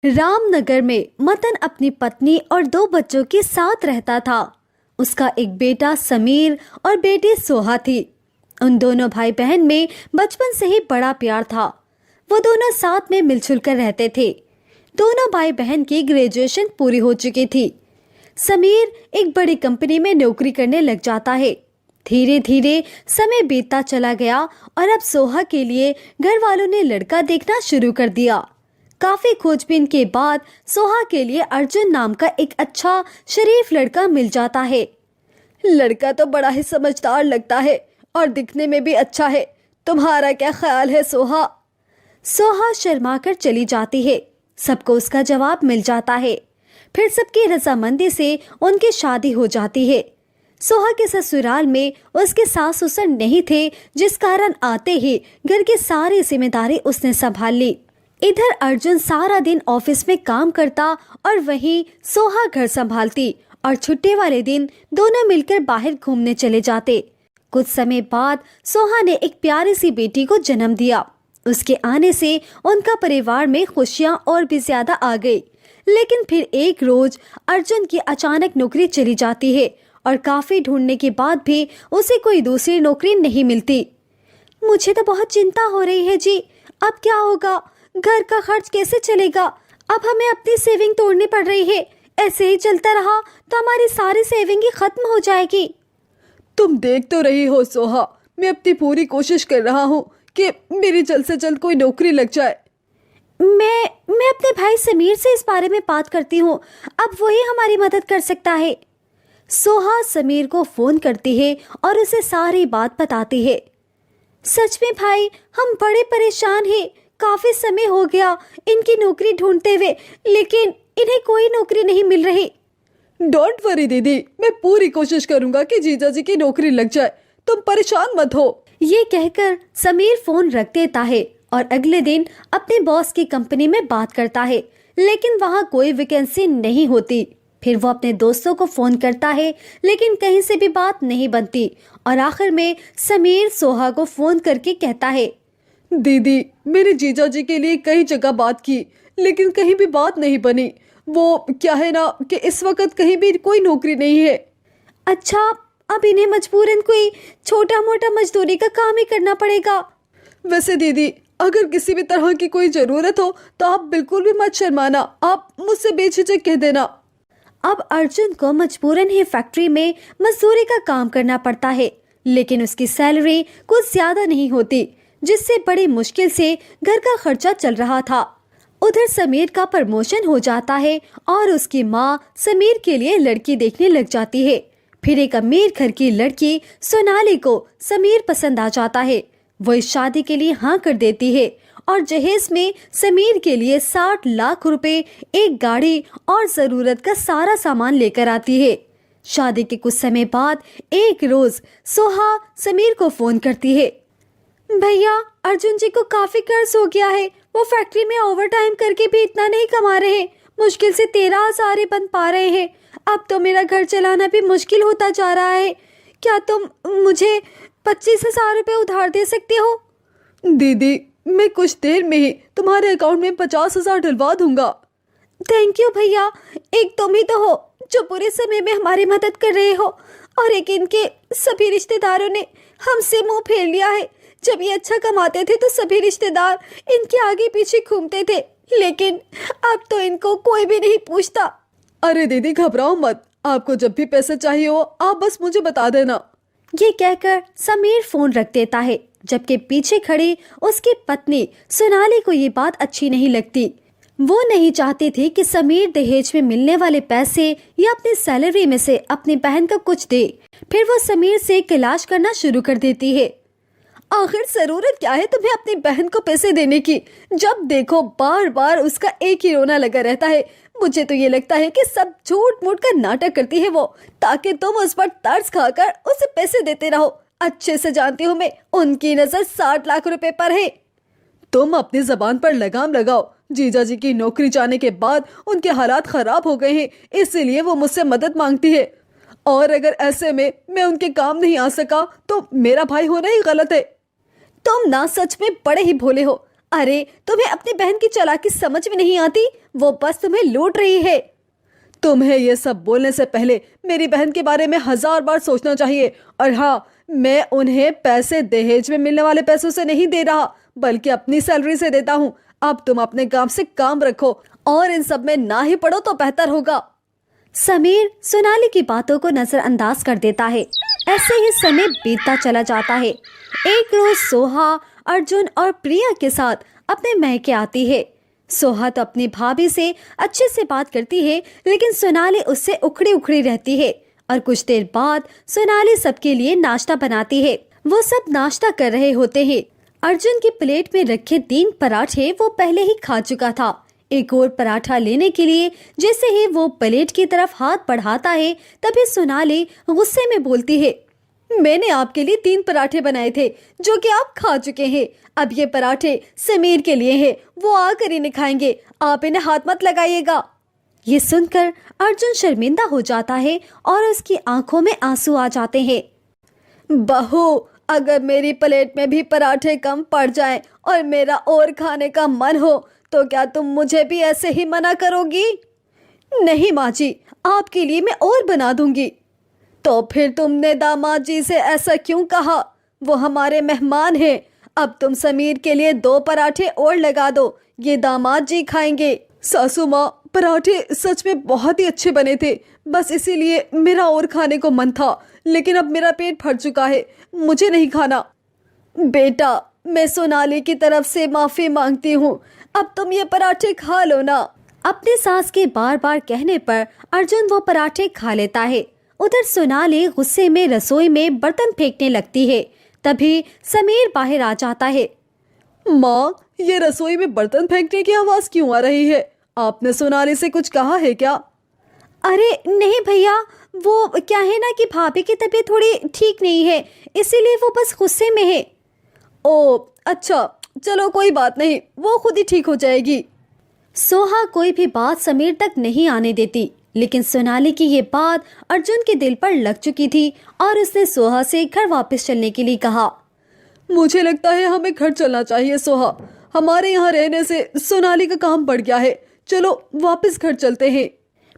रामनगर में मतन अपनी पत्नी और 2 बच्चों के साथ रहता था। उसका एक बेटा समीर और बेटी सोहा थी। उन दोनों भाई बहन में बचपन से ही बड़ा प्यार था। वो दोनों साथ में मिलजुल कर रहते थे। दोनों भाई बहन की ग्रेजुएशन पूरी हो चुकी थी। समीर एक बड़ी कंपनी में नौकरी करने लग जाता है। धीरे धीरे समय बीतता चला गया और अब सोहा के लिए घर वालों ने लड़का देखना शुरू कर दिया। काफी खोजबीन के बाद सोहा के लिए अर्जुन नाम का एक अच्छा शरीफ लड़का मिल जाता है। लड़का तो बड़ा ही समझदार लगता है और दिखने में भी अच्छा है। तुम्हारा क्या ख्याल है सोहा? सोहा शर्मा कर चली जाती है। सबको उसका जवाब मिल जाता है। फिर सबकी रजामंदी से उनकी शादी हो जाती है। सोहा के ससुराल में उसके सास ससुर नहीं थे, जिस कारण आते ही घर की सारी जिम्मेदारी उसने संभाल ली। इधर अर्जुन सारा दिन ऑफिस में काम करता और वहीं सोहा घर संभालती और छुट्टी वाले दिन दोनों मिलकर बाहर घूमने चले जाते। कुछ समय बाद सोहा ने एक प्यारी सी बेटी को जन्म दिया। उसके आने से उनका परिवार में खुशियां और भी ज्यादा आ गई। लेकिन फिर एक रोज अर्जुन की अचानक नौकरी चली जाती है और काफी ढूंढने के बाद भी उसे कोई दूसरी नौकरी नहीं मिलती। मुझे तो बहुत चिंता हो रही है जी। अब क्या होगा? घर का खर्च कैसे चलेगा? अब हमें अपनी सेविंग तोड़नी पड़ रही है। ऐसे ही चलता रहा तो हमारी सारी सेविंग ही खत्म हो जाएगी। तुम देख तो रही हो सोहा, मैं अपनी पूरी कोशिश कर रहा हूँ कि मेरी जल्द से जल्द कोई नौकरी लग जाए। मैं अपने भाई समीर से इस बारे में बात करती हूँ। अब वही हमारी मदद कर सकता है। सोहा समीर को फोन करती है और उसे सारी बात बताती है। सच में भाई, हम बड़े परेशान हैं। काफी समय हो गया इनकी नौकरी ढूंढते हुए, लेकिन इन्हें कोई नौकरी नहीं मिल रही। डोंट वरी दीदी, मैं पूरी कोशिश करूंगा कि जीजा जी की नौकरी लग जाए। तुम परेशान मत हो। ये कहकर समीर फोन रख देता है और अगले दिन अपने बॉस की कंपनी में बात करता है, लेकिन वहाँ कोई वैकेंसी नहीं होती। फिर वो अपने दोस्तों को फोन करता है, लेकिन कहीं से भी बात नहीं बनती और आखिर में समीर सोहा को फोन करके कहता है, दीदी, मेरे जीजा जी के लिए कई जगह बात की, लेकिन कहीं भी बात नहीं बनी। वो क्या है ना कि इस वक्त कहीं भी कोई नौकरी नहीं है। अच्छा, अब इन्हें मजबूरन कोई छोटा मोटा मजदूरी का काम ही करना पड़ेगा। वैसे दीदी, अगर किसी भी तरह की कोई जरूरत हो तो आप बिल्कुल भी मत शर्माना, आप मुझसे बेझिझक कह देना। अब अर्जुन को मजबूरन ही फैक्ट्री में मजदूरी का काम करना पड़ता है, लेकिन उसकी सैलरी कुछ ज्यादा नहीं होती, जिससे बड़ी मुश्किल से घर का खर्चा चल रहा था। उधर समीर का प्रमोशन हो जाता है और उसकी माँ समीर के लिए लड़की देखने लग जाती है। फिर एक अमीर घर की लड़की सोनाली को समीर पसंद आ जाता है। वो इस शादी के लिए हाँ कर देती है और जहेज में समीर के लिए 60 लाख रुपए, एक गाड़ी और जरूरत का सारा सामान लेकर आती है। शादी के कुछ समय बाद एक रोज सोहा समीर को फोन करती है। भैया, अर्जुन जी को काफी कर्ज हो गया है। वो फैक्ट्री में ओवर टाइम करके भी इतना नहीं कमा रहे। मुश्किल से 13,000 ही बन पा रहे हैं। अब तो मेरा घर चलाना भी मुश्किल होता जा रहा है। क्या तुम मुझे 25,000 रुपए उधार दे सकते हो? दीदी, मैं कुछ देर में ही तुम्हारे अकाउंट में 50,000 डलवा दूंगा। थैंक यू भैया। एक तुम ही तो हो जो बुरे समय में हमारी मदद कर रहे हो, और एक इनके सभी रिश्तेदारों ने हमसे मुंह फेर लिया है। जब ये अच्छा कमाते थे तो सभी रिश्तेदार इनके आगे पीछे घूमते थे, लेकिन अब तो इनको कोई भी नहीं पूछता। अरे दीदी, घबराओ मत। आपको जब भी पैसे चाहिए हो आप बस मुझे बता देना। ये कहकर समीर फोन रख देता है, जबकि पीछे खड़ी उसकी पत्नी सोनाली को ये बात अच्छी नहीं लगती। वो नहीं चाहती थी कि समीर दहेज में मिलने वाले पैसे या अपनी सैलरी में से अपनी बहन को कुछ दे। फिर वो समीर से तलाश करना शुरू कर देती है। आखिर जरूरत क्या है तुम्हें अपनी बहन को पैसे देने की? जब देखो बार बार उसका एक ही रोना लगा रहता है। मुझे तो ये लगता है कि सब झूठ मूठ का नाटक करती है वो, ताकि तुम उस पर तरस खाकर उसे पैसे देते रहो। अच्छे से जानती हूँ मैं, उनकी नजर 60 लाख रुपए पर है। तुम अपनी जबान पर लगाम लगाओ। जीजा जी की नौकरी जाने के बाद उनके हालात खराब हो गए हैं, इसीलिए वो मुझसे मदद मांगती है। और अगर ऐसे में मैं उनके काम नहीं आ सका तो मेरा भाई होना ही गलत है। तुम ना सच में बड़े ही भोले हो। अरे तुम्हें अपनी बहन की चालाकी समझ में नहीं आती? वो बस तुम्हें लूट रही है। तुम्हें ये सब बोलने से पहले मेरी बहन के बारे में 1000 बार सोचना चाहिए। और हाँ, मैं उन्हें पैसे दहेज में मिलने वाले पैसों से नहीं दे रहा, बल्कि अपनी सैलरी से देता हूँ। अब तुम अपने काम से काम रखो और इन सब में ना ही पड़ो तो बेहतर होगा। समीर सोनाली की बातों को नजरअंदाज कर देता है। ऐसे ही समय बीतता चला जाता है। एक रोज सोहा अर्जुन और प्रिया के साथ अपने मैके आती है। सोहा तो अपनी भाभी से अच्छे से बात करती है, लेकिन सोनाली उससे उखड़ी उखड़ी रहती है। और कुछ देर बाद सोनाली सबके लिए नाश्ता बनाती है। वो सब नाश्ता कर रहे होते हैं। अर्जुन की प्लेट में रखे 3 पराठे वो पहले ही खा चुका था। एक और पराठा लेने के लिए जैसे ही वो प्लेट की तरफ हाथ बढ़ाता है, तभी सोनाली गुस्से में बोलती है, मैंने आपके लिए 3 पराठे बनाए थे जो कि आप खा चुके हैं। अब ये पराठे समीर के लिए हैं, वो आकर इन्हें खाएंगे, आप इन्हें हाथ मत लगाइएगा। ये सुनकर अर्जुन शर्मिंदा हो जाता है और उसकी आंखों में आंसू आ जाते हैं। बहू, अगर मेरी प्लेट में भी पराठे कम पड़ जाएं और मेरा और खाने का मन हो तो क्या तुम मुझे भी ऐसे ही मना करोगी? नहीं माँ जी, आपके लिए मैं और बना दूंगी। तो फिर तुमने दामाद जी से ऐसा क्यों कहा? वो हमारे मेहमान हैं। अब तुम समीर के लिए 2 पराठे और लगा दो, ये दामाद जी खाएंगे। सासू माँ, पराठे सच में बहुत ही अच्छे बने थे, बस इसीलिए मेरा और खाने को मन था, लेकिन अब मेरा पेट भर चुका है, मुझे नहीं खाना। बेटा, मैं सोनाली की तरफ से माफी मांगती हूँ, अब तुम ये पराठे खा लो ना। अपनी सास के बार बार कहने पर अर्जुन वो पराठे खा लेता है। उधर सोनाली गुस्से में रसोई में बर्तन फेंकने लगती है। तभी समीर बाहर आ जाता है। माँ, ये रसोई में बर्तन फेंकने की आवाज क्यों आ रही है? आपने सोनाली से कुछ कहा है क्या? अरे नहीं भैया, वो क्या है ना कि भाभी की तबीयत थोड़ी ठीक नहीं है, इसीलिए वो बस गुस्से में है। ओ अच्छा, चलो कोई बात नहीं, वो खुद ही ठीक हो जाएगी। सोहा कोई भी बात समीर तक नहीं आने देती, लेकिन सोनाली की ये बात अर्जुन के दिल पर लग चुकी थी और उसने सोहा से घर वापस चलने के लिए कहा। मुझे लगता है हमें घर चलना चाहिए सोहा, हमारे यहाँ रहने से सोनाली का काम बढ़ गया है, चलो वापस घर चलते हैं।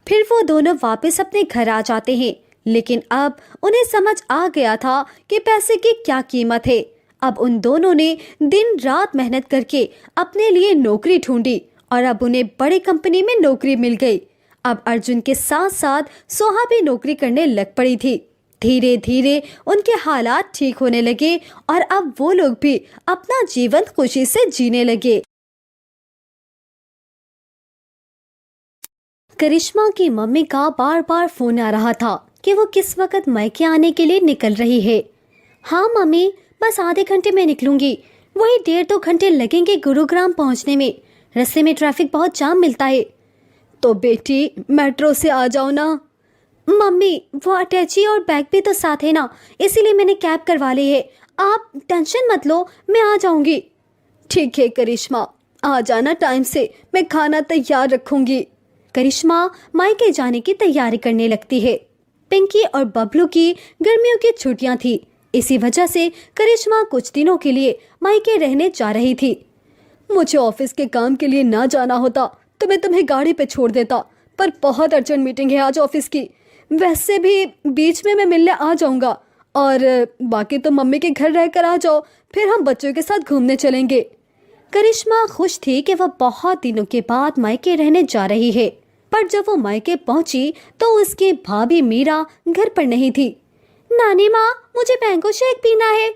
फिर वो दोनों वापस अपने घर आ जाते हैं, लेकिन अब उन्हें समझ आ गया था कि पैसे की क्या कीमत है। अब उन दोनों ने दिन रात मेहनत करके अपने लिए नौकरी ढूंढी और अब उन्हें बड़ी कंपनी में नौकरी मिल गई। अब अर्जुन के साथ साथ सोहा भी नौकरी करने लग पड़ी थी। धीरे धीरे उनके हालात ठीक होने लगे और अब वो लोग भी अपना जीवन खुशी से जीने लगे। करिश्मा की मम्मी का बार बार फोन आ रहा था कि वो किस वक्त मायके आने के लिए निकल रही है। हाँ मम्मी, बस आधे घंटे में निकलूंगी, वही 1.5-2 घंटे लगेंगे गुरुग्राम पहुंचने में, रास्ते में ट्रैफिक बहुत जाम मिलता है। तो बेटी मेट्रो से आ जाओ ना। मम्मी, वो अटैची और बैग भी तो साथ है ना, इसीलिए मैंने कैब करवा ली है, आप टेंशन मत लो, मैं आ जाऊंगी। ठीक है करिश्मा, आ जाना टाइम से, मैं खाना तैयार रखूंगी। करिश्मा मायके जाने की तैयारी करने लगती है। पिंकी और बबलू की गर्मियों की छुट्टियां थी, इसी वजह से करिश्मा कुछ दिनों के लिए मायके रहने जा रही थी। मुझे ऑफिस के काम के लिए ना जाना होता तो मैं तुम्हें गाड़ी पे छोड़ देता, पर बहुत अर्जेंट मीटिंग है आज ऑफिस की। वैसे भी बीच में मैं मिलने आ जाऊंगा, और बाकी तो मम्मी के घर रहकर आ जाओ, फिर हम बच्चों के साथ घूमने चलेंगे। करिश्मा खुश थी कि वह बहुत दिनों के बाद मायके रहने जा रही है, पर जब वो मायके पहुंची तो उसकी भाभी मीरा घर पर नहीं थी। नानी माँ, मुझे मैंगो शेक पीना है।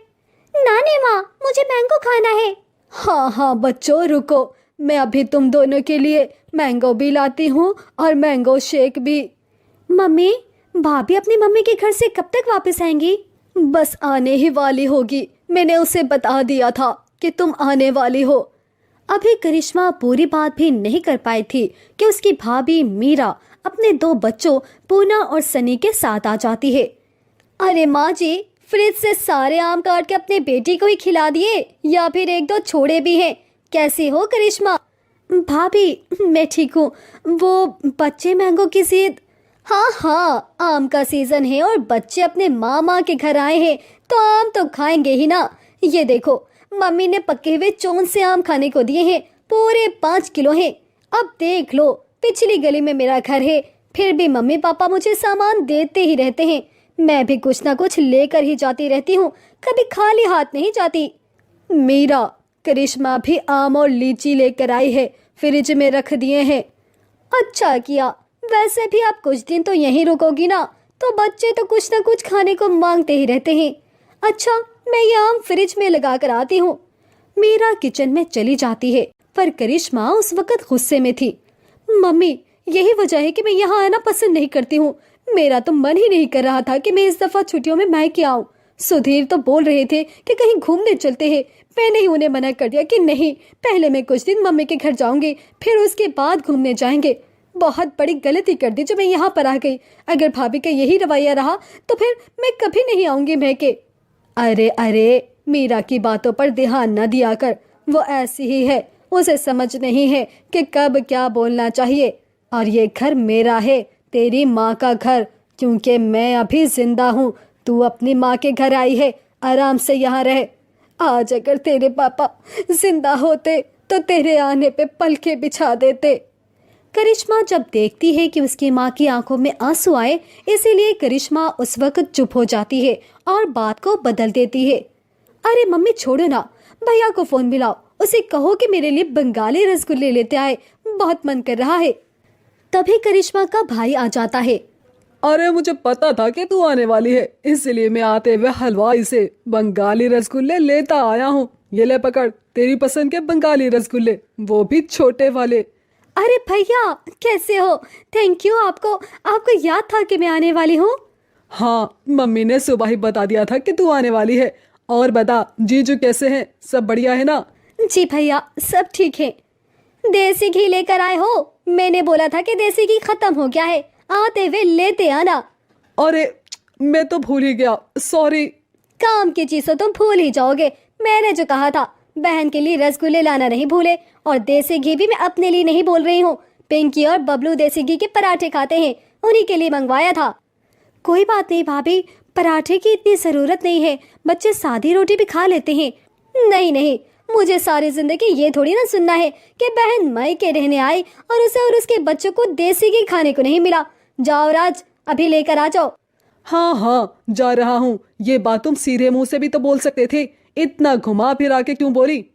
नानी माँ, मुझे मैंगो खाना है। हाँ हाँ बच्चों रुको, मैं अभी तुम दोनों के लिए मैंगो भी लाती हूँ और मैंगो शेक भी। मम्मी, भाभी अपनी मम्मी के घर से कब तक वापस आएंगी? बस आने ही वाली होगी, मैंने उसे बता दिया था कि तुम आने वाली हो। अभी करिश्मा पूरी बात भी नहीं कर पाई थी कि उसकी भाभी मीरा अपने 2 बच्चों पूना और सनी के साथ आ जाती है। अरे माँ जी, फ्रिज से सारे आम काट के अपने बेटी को ही खिला दिए या फिर 1-2 छोड़े भी हैं? कैसी हो करिश्मा? भाभी मैं ठीक हूँ, वो बच्चे मैंगो की जिद। हाँ हाँ, आम का सीजन है और बच्चे अपने मामा के घर आए हैं तो आम तो खाएंगे ही ना। ये देखो, मम्मी ने पके हुए चौन से आम खाने को दिए हैं, पूरे 5 किलो हैं। अब देख लो, पिछली गली में मेरा घर है, फिर भी मम्मी पापा मुझे सामान देते ही रहते हैं। मैं भी कुछ ना कुछ लेकर ही जाती रहती हूँ, कभी खाली हाथ नहीं जाती। मीरा, करिश्मा भी आम और लीची लेकर आई है, फ्रिज में रख दिए हैं। अच्छा किया। वैसे भी आप कुछ दिन तो यहीं रुकोगी ना, तो बच्चे तो कुछ ना कुछ खाने को मांगते ही रहते हैं। अच्छा, मैं ये आम फ्रिज में लगा कर आती हूँ। मीरा किचन में चली जाती है, पर करिश्मा उस वक्त गुस्से में थी। मम्मी, यही वजह है कि मैं यहाँ आना पसंद नहीं करती हूँ। मेरा तो मन ही नहीं कर रहा था कि मैं इस दफा छुट्टियों में मायके आऊँ। सुधीर तो बोल रहे थे कि कहीं घूमने चलते हैं। मैंने ही उन्हें मना कर दिया कि नहीं, पहले मैं कुछ दिन मम्मी के घर जाऊंगी, फिर उसके बाद घूमने जाएंगे। बहुत बड़ी गलती कर दी जो मैं यहाँ पर आ गई। अगर भाभी का यही रवैया रहा तो फिर मैं कभी नहीं आऊंगी मैके। अरे अरे, मीरा की बातों पर ध्यान न दिया कर, वो ऐसी ही है, उसे समझ नहीं है कि कब क्या बोलना चाहिए। और ये घर मेरा है, तेरी माँ का घर, क्योंकि मैं अभी जिंदा हूँ। तू अपनी माँ के घर आई है, आराम से यहाँ रह। आज अगर तेरे पापा जिंदा होते तो तेरे आने पे पलके बिछा देते। करिश्मा जब देखती है कि उसकी माँ की आंखों में आंसू आए, इसीलिए करिश्मा उस वक्त चुप हो जाती है और बात को बदल देती है। अरे मम्मी छोड़ो ना, भैया को फोन मिलाओ, उसे कहो कि मेरे लिए बंगाली रसगुल्ले लेते आए, बहुत मन कर रहा है। तभी करिश्मा का भाई आ जाता है। अरे मुझे पता था कि तू आने वाली है, इसलिए मैं आते हुए हलवाई से बंगाली रसगुल्ले लेता आया हूँ। ये ले पकड़, तेरी पसंद के बंगाली रसगुल्ले, वो भी छोटे वाले। अरे भैया, कैसे हो? थैंक यू, आपको याद था कि मैं आने वाली हूँ। हाँ, मम्मी ने सुबह ही बता दिया था कि तू आने वाली है। और बता, जीजू कैसे हैं? सब बढ़िया है ना? जी भैया, सब ठीक है। देसी घी लेकर आए हो? मैंने बोला था कि देसी घी खत्म हो गया है, आते हुए लेते आना। अरे मैं तो भूल ही गया, सॉरी। काम की चीज तुम भूल ही जाओगे। मैंने जो कहा था, बहन के लिए रसगुल्ले लाना नहीं भूले, और देसी घी भी मैं अपने लिए नहीं बोल रही हूँ। पिंकी और बबलू देसी घी के पराठे खाते हैं, उन्हीं के लिए मंगवाया था। कोई बात नहीं भाभी, पराठे की इतनी जरूरत नहीं है, बच्चे सादी रोटी भी खा लेते हैं। नहीं नहीं, मुझे सारी जिंदगी ये थोड़ी ना सुनना है कि बहन मायके रहने आई और उसे और उसके बच्चों को देसी घी खाने को नहीं मिला। जाओ राज, अभी लेकर आ जाओ। हाँ हाँ, जा रहा हूँ। ये बात तुम सीधे मुंह से भी तो बोल सकते थे, इतना घुमा फिरा के क्यों बोली?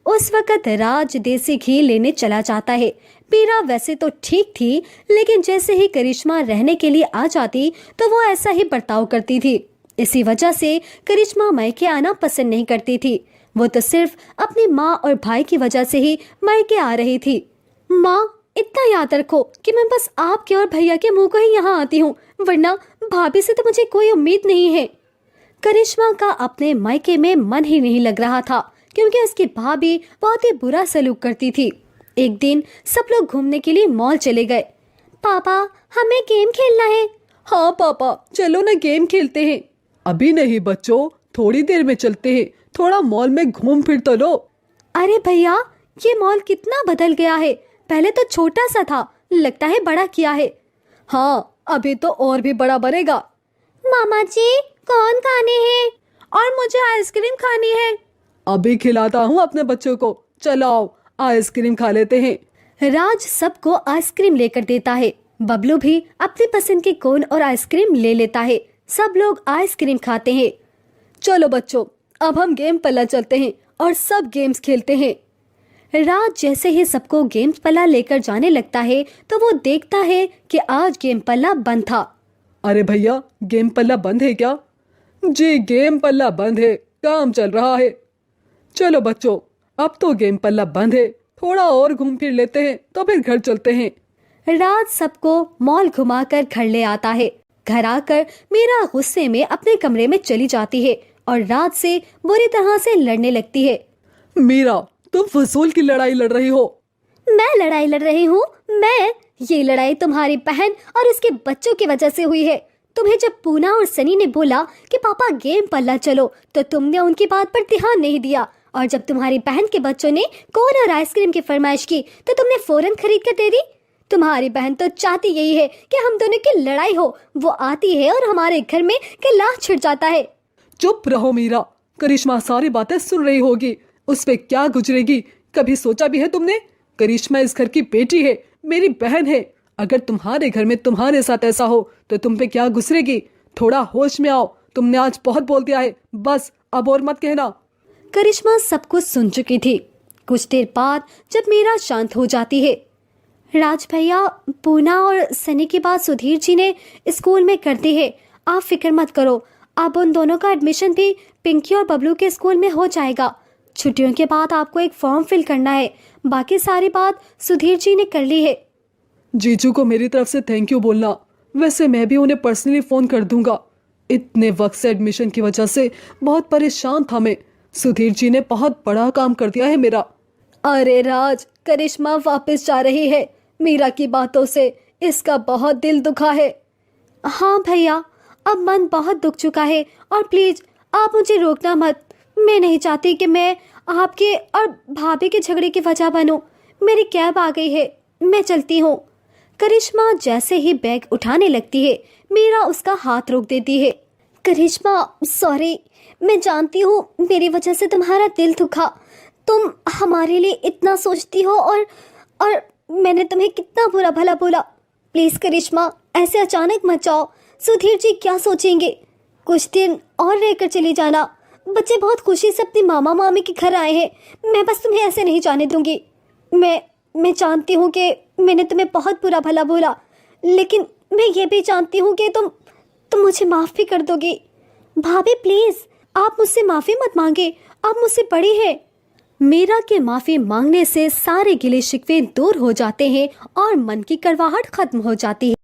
उस वक्त राज देसी घी लेने चला जाता है। पीरा वैसे तो ठीक थी, लेकिन जैसे ही करिश्मा रहने के लिए आ जाती तो वो ऐसा ही बर्ताव करती थी। इसी वजह से करिश्मा मायके आना पसंद नहीं करती थी। वो तो सिर्फ अपनी माँ और भाई की वजह से ही मायके आ रही थी। माँ, इतना याद रखो कि मैं बस आपके और भैया के मुंह को ही यहाँ आती हूँ, वरना भाभी से तो मुझे कोई उम्मीद नहीं है। करिश्मा का अपने मायके में मन ही नहीं लग रहा था, क्योंकि उसकी भाभी बहुत ही बुरा सलूक करती थी। एक दिन सब लोग घूमने के लिए मॉल चले गए। पापा, हमें गेम खेलना है। हाँ पापा, चलो ना गेम खेलते हैं। अभी नहीं बच्चों, थोड़ी देर में चलते हैं, थोड़ा मॉल में घूम फिर तो लो। अरे भैया, ये मॉल कितना बदल गया है, पहले तो छोटा सा था, लगता है बड़ा किया है। हाँ, अभी तो और भी बड़ा बनेगा। मामा जी, कौन खाने हैं? और मुझे आइसक्रीम खानी है। अभी खिलाता हूँ अपने बच्चों को, चलो आओ आइसक्रीम खा लेते हैं। राज सबको आइसक्रीम लेकर देता है। बबलू भी अपनी पसंद के कोन और आइसक्रीम ले लेता है। सब लोग आइसक्रीम खाते हैं। चलो बच्चों, अब हम गेम पल्ला चलते हैं और सब गेम्स खेलते हैं। राज जैसे ही सबको गेम पल्ला लेकर जाने लगता है तो वो देखता है कि आज गेम पल्ला बंद था। अरे भैया, गेम पल्ला बंद है क्या? जी, गेम पल्ला बंद है, काम चल रहा है। चलो बच्चों, अब तो गेम पल्ला बंद है, थोड़ा और घूम फिर लेते हैं तो फिर घर चलते हैं। राज सबको मॉल घुमाकर घर ले आता है। घर आकर मीरा गुस्से में अपने कमरे में चली जाती है और राज से बुरी तरह से लड़ने लगती है। मीरा, तुम फजूल की लड़ाई लड़ रही हो। मैं लड़ाई लड़ रही हूँ? ये लड़ाई तुम्हारी बहन और उसके बच्चों की वजह से हुई है। तुम्हें जब पूना और सनी ने बोला कि पापा गेम पल्ला चलो, तो तुमने उनकी बात पर ध्यान नहीं दिया, और जब तुम्हारी बहन के बच्चों ने कोन और आइसक्रीम की फरमाइश की तो तुमने फौरन खरीद कर दे दी। तुम्हारी बहन तो चाहती यही है कि हम दोनों की लड़ाई हो। वो आती है और हमारे घर में कलाह छिड़ जाता है। चुप रहो मीरा, करिश्मा सारी बातें सुन रही होगी। उस पे क्या गुजरेगी, कभी सोचा भी है तुमने? करिश्मा इस घर की बेटी है, मेरी बहन है। अगर तुम्हारे घर में तुम्हारे साथ ऐसा हो तो तुम पे क्या गुजरेगी? थोड़ा होश में आओ, तुमने आज बहुत बोल दिया है, बस अब और मत कहना। करिश्मा सब कुछ सुन चुकी थी। कुछ देर बाद जब मीरा शांत हो जाती है, राज भैया, पूना और सनी की बात सुधीर जी ने स्कूल में कर दी है। आप फिक्र मत करो, अब उन दोनों का एडमिशन भी पिंकी और बबलू के स्कूल में हो जाएगा। छुट्टियों के बाद आपको एक फॉर्म फिल करना है, बाकी सारी बात सुधीर जी ने कर ली है। जीजू को मेरी तरफ से थैंक यू बोलना। वैसे मैं भी उन्हें पर्सनली फ़ोन कर दूंगा। इतने वक्त से एडमिशन की वजह से बहुत परेशान था मैं। सुधीर जी ने बहुत बड़ा काम कर दिया है मेरा। अरे राज, करिश्मा वापस जा रही है। मीरा की बातों से इसका बहुत दिल दुखा है। हाँ भैया, अब मन बहुत दुख चुका है और प्लीज आप मुझे रोकना मत। मैं नहीं चाहती कि मैं आपके और भाभी के झगड़े की वजह बनूं। मेरी कैब आ गई है, मैं चलती हूँ। करिश्मा जैसे ही बैग उठाने लगती है, मीरा उसका हाथ रोक देती है। करिश्मा सॉरी, मैं जानती हूँ मेरी वजह से तुम्हारा दिल दुखा। तुम हमारे लिए इतना सोचती हो और मैंने तुम्हें कितना बुरा भला बोला। प्लीज करिश्मा, ऐसे अचानक मत जाओ। सुधीर जी क्या सोचेंगे? कुछ दिन और रहकर चली जाना। बच्चे बहुत खुशी से अपने मामा मामी के घर आए हैं। मैं बस तुम्हें ऐसे नहीं जाने दूंगी। मैं जानती हूँ कि मैंने तुम्हें बहुत बुरा भला बोला, लेकिन मैं ये भी जानती हूँ कि तुम मुझे माफ़ भी कर दोगी। भाभी प्लीज़, आप मुझसे माफ़ी मत मांगे, आप मुझसे बड़ी है। मीरा के माफ़ी मांगने से सारे गिले शिकवे दूर हो जाते हैं और मन की कड़वाहट खत्म हो जाती है।